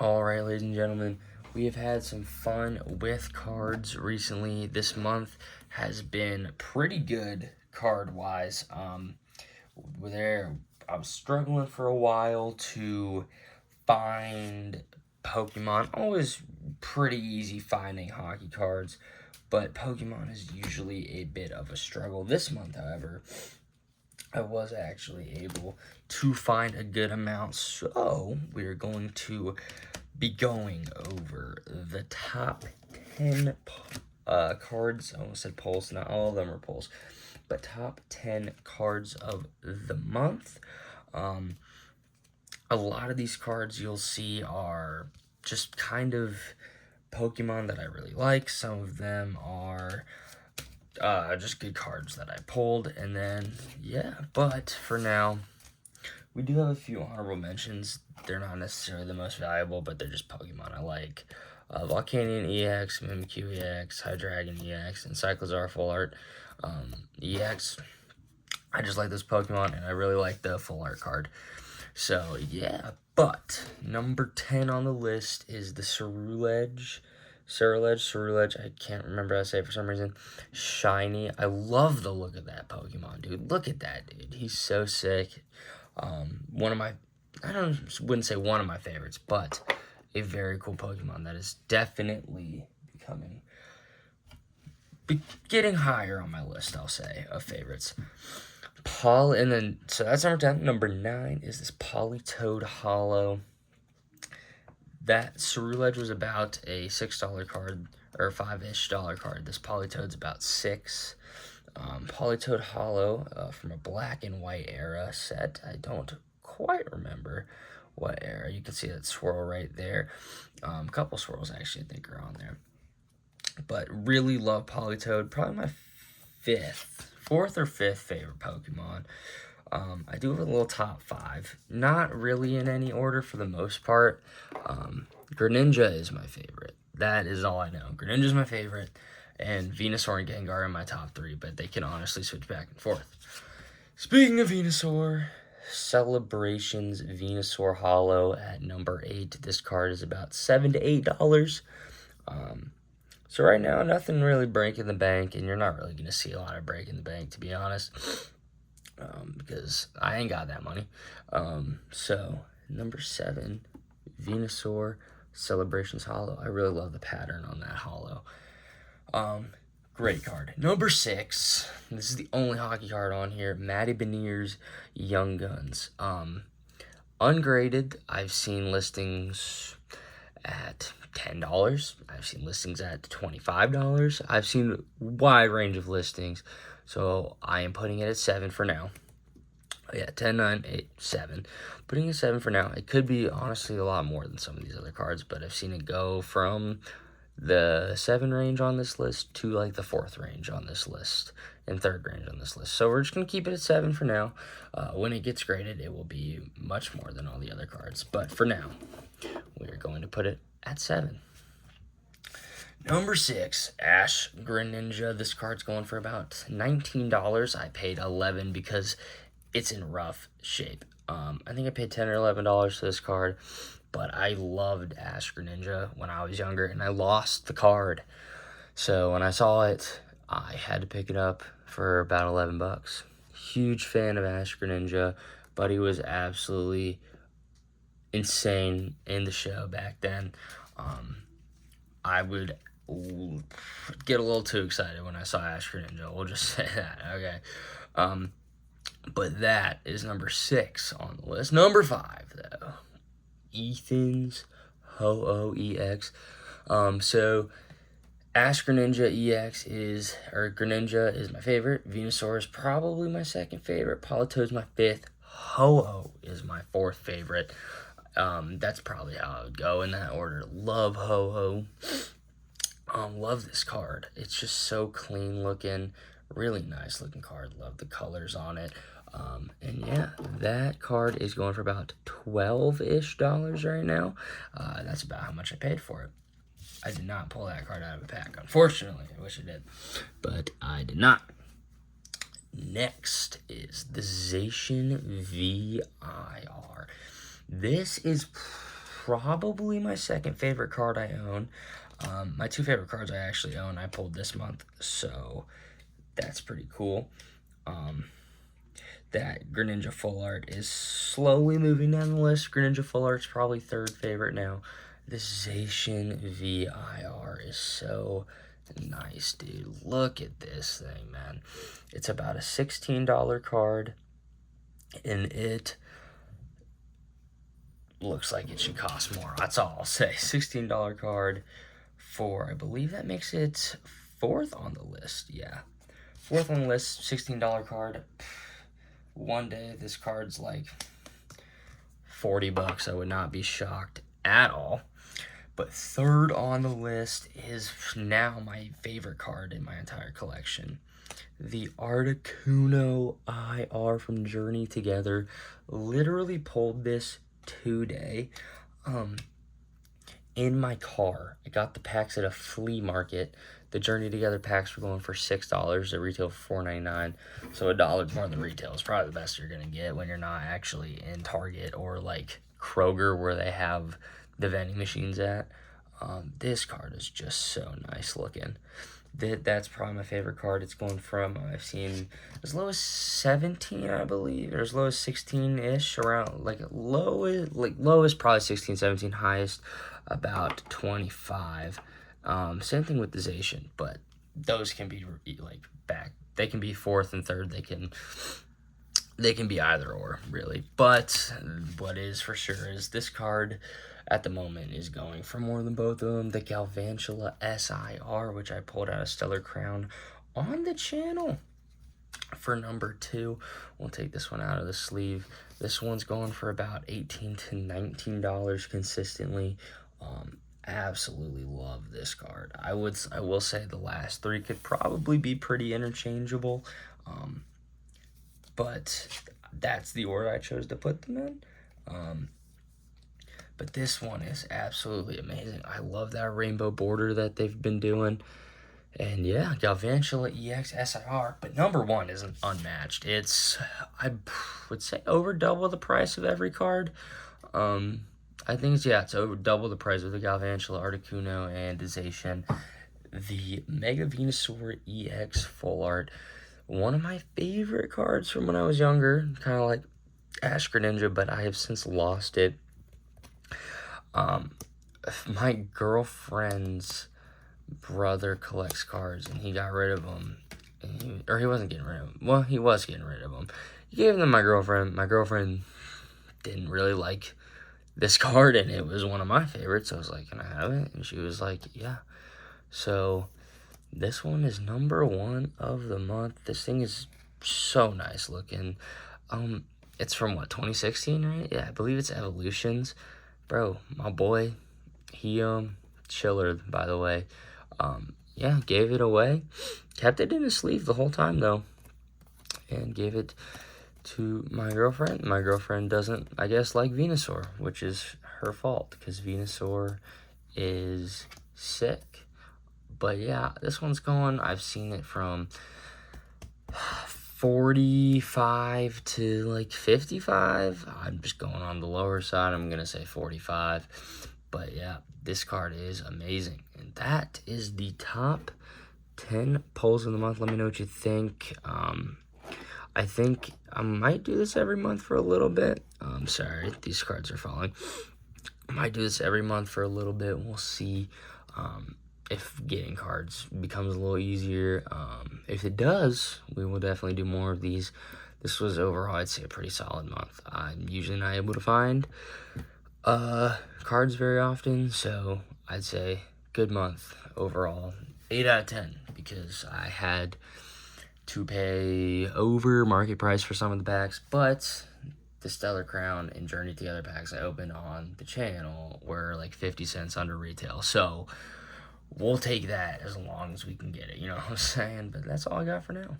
Alright, ladies and gentlemen, we have had some fun with cards recently. This month has been pretty good card-wise. I was struggling for a while to find Pokemon. Always pretty easy finding hockey cards, but Pokemon is usually a bit of a struggle. This month, however, I was actually able to find a good amount, so we're going to be going over the top 10 cards. I almost said polls, not all of them are polls, but top 10 cards of the month. A lot of these cards you'll see are just kind of Pokemon that I really like. Some of them are just good cards that I pulled, and then, yeah, but for now, we do have a few honorable mentions. They're not necessarily the most valuable, but they're just Pokemon I like. Volcanion EX, Mimikyu EX, Hydreigon EX, and Cyclizar Full Art EX. I just like this Pokemon, and I really like the Full Art card. So, yeah, but number 10 on the list is the Ceruledge, I can't remember how to say it for some reason. Shiny. I love the look of that Pokemon, dude. Look at that, dude. He's so sick. One of my, wouldn't say one of my favorites, but a very cool Pokemon that is definitely getting higher on my list, I'll say, of favorites. So that's number 10. Number 9 is this Politoed Hollow. That Ceruledge was about a $6 card, or $5-ish card. This Politoed's about $6. Politoed Hollow from a black and white era set. I don't quite remember what era. You can see that swirl right there. A couple swirls actually I think are on there. But really love Politoed. Probably my fourth or fifth favorite Pokemon. I do have a little top 5. Not really in any order for the most part. Greninja is my favorite. That is all I know. Greninja is my favorite. And Venusaur and Gengar are in my top 3, but they can honestly switch back and forth. Speaking of Venusaur, Celebrations Venusaur Hollow at number 8. This card is about $7 to $8. So right now, nothing really breaking the bank, and you're not really going to see a lot of breaking the bank, to be honest, because I ain't got that money. So, number 7, Venusaur Celebrations Hollow. I really love the pattern on that hollow. Great card. Number 6, this is the only hockey card on here, Matty Beniers Young Guns. Ungraded, I've seen listings at $10. I've seen listings at $25. I've seen a wide range of listings, so I am putting it at 7 for now. Yeah, 10, 9, 8, 7. Putting it at 7 for now. It could be, honestly, a lot more than some of these other cards, but I've seen it go from the 7 range on this list to, like, the 4th range on this list and 3rd range on this list. So we're just going to keep it at 7 for now. When it gets graded, it will be much more than all the other cards. But for now, we're going to put it at 7. Number 6, Ash Greninja. This card's going for about $19. I paid $11 because it's in rough shape. I think I paid $10 or $11 for this card, but I loved Ash Greninja when I was younger, and I lost the card. So when I saw it, I had to pick it up for about $11. Huge fan of Ash Greninja, but he was absolutely insane in the show back then. I would get a little too excited when I saw Ash Greninja. We'll just say that, okay? But that is number 6 on the list. Number 5, though, Ethan's Ho-Oh EX. So Ash Greninja EX Greninja is my favorite. Venusaur is probably my 2nd favorite. Politoed is my 5th. Ho-Oh is my 4th favorite. That's probably how I would go in that order. Love Ho-Oh. Love this card. It's just so clean looking. Really nice looking card. Love the colors on it. And yeah, that card is going for about $12-ish right now. That's about how much I paid for it. I did not pull that card out of a pack, unfortunately. I wish I did, but I did not. Next is the Zacian VIR. This is probably my second favorite card I own. My two favorite cards I actually own, I pulled this month, so that's pretty cool. That Greninja Full Art is slowly moving down the list. Greninja Full Art's probably third favorite now. This Zacian VIR is so nice, dude. Look at this thing, man. It's about a $16 card, and it looks like it should cost more. That's all I'll say. $16 card for, I believe that makes it fourth on the list. Yeah, fourth on the list, $16 card. One day this card's like $40. I would not be shocked at all. But third on the list is now my favorite card in my entire collection. The Articuno IR from Journey Together. Literally pulled this today. In my car. I got the packs at a flea market. The Journey Together packs were going for $6. They retail for $4.99. So $1 more than retail is probably the best you're going to get when you're not actually in Target or like Kroger where they have the vending machines at. This card is just so nice looking. That's probably my favorite card. It's going from, I've seen as low as 17, I believe, or as low as 16-ish, around, lowest probably 16, 17, highest about 25. Same thing with the Zacian, but those can be they can be fourth and third. They can be either or, really. But what is for sure is this card at the moment is going for more than both of them. The Galvantula SIR, which I pulled out of Stellar Crown on the channel for number 2. We'll take this one out of the sleeve. This one's going for about $18 to $19 consistently. Absolutely love this card. I will say the last 3 could probably be pretty interchangeable. But that's the order I chose to put them in. But this one is absolutely amazing. I love that rainbow border that they've been doing. And yeah, Galvantula EX SIR. But number 1 isn't unmatched. It's, I would say, over double the price of every card. I think it's over double the price of the Galvantula, Articuno, and the Zacian. The Mega Venusaur EX Full Art. One of my favorite cards from when I was younger. Kind of like Ash Greninja, but I have since lost it. My girlfriend's brother collects cards, and he got rid of them. Or he wasn't getting rid of them. Well, he was getting rid of them. He gave them to my girlfriend. My girlfriend didn't really like this card, and it was one of my favorites. I was like, can I have it? And she was like, yeah. So this one is number 1 of the month. This thing is so nice looking. It's from, 2016, right? Yeah, I believe it's Evolutions. Bro, my boy, he, chiller, by the way. Yeah, gave it away. Kept it in his sleeve the whole time, though. And gave it to my girlfriend. My girlfriend doesn't, I guess, like Venusaur, which is her fault, because Venusaur is sick. But yeah, this one's going, I've seen it from 45 to like 55. I'm just going on the lower side. I'm going to say 45. But yeah, this card is amazing. And that is the top 10 pulls of the month. Let me know what you think. I think I might do this every month for a little bit. Sorry, these cards are falling. I might do this every month for a little bit. We'll see if getting cards becomes a little easier. If it does, we will definitely do more of these. This was overall, I'd say, a pretty solid month. I'm usually not able to find cards very often, so I'd say good month overall. 8 out of 10, because I had to pay over market price for some of the packs, but the Stellar Crown and Journey Together packs I opened on the channel were like 50 cents under retail, so we'll take that as long as we can get it, you know what I'm saying? But that's all I got for now.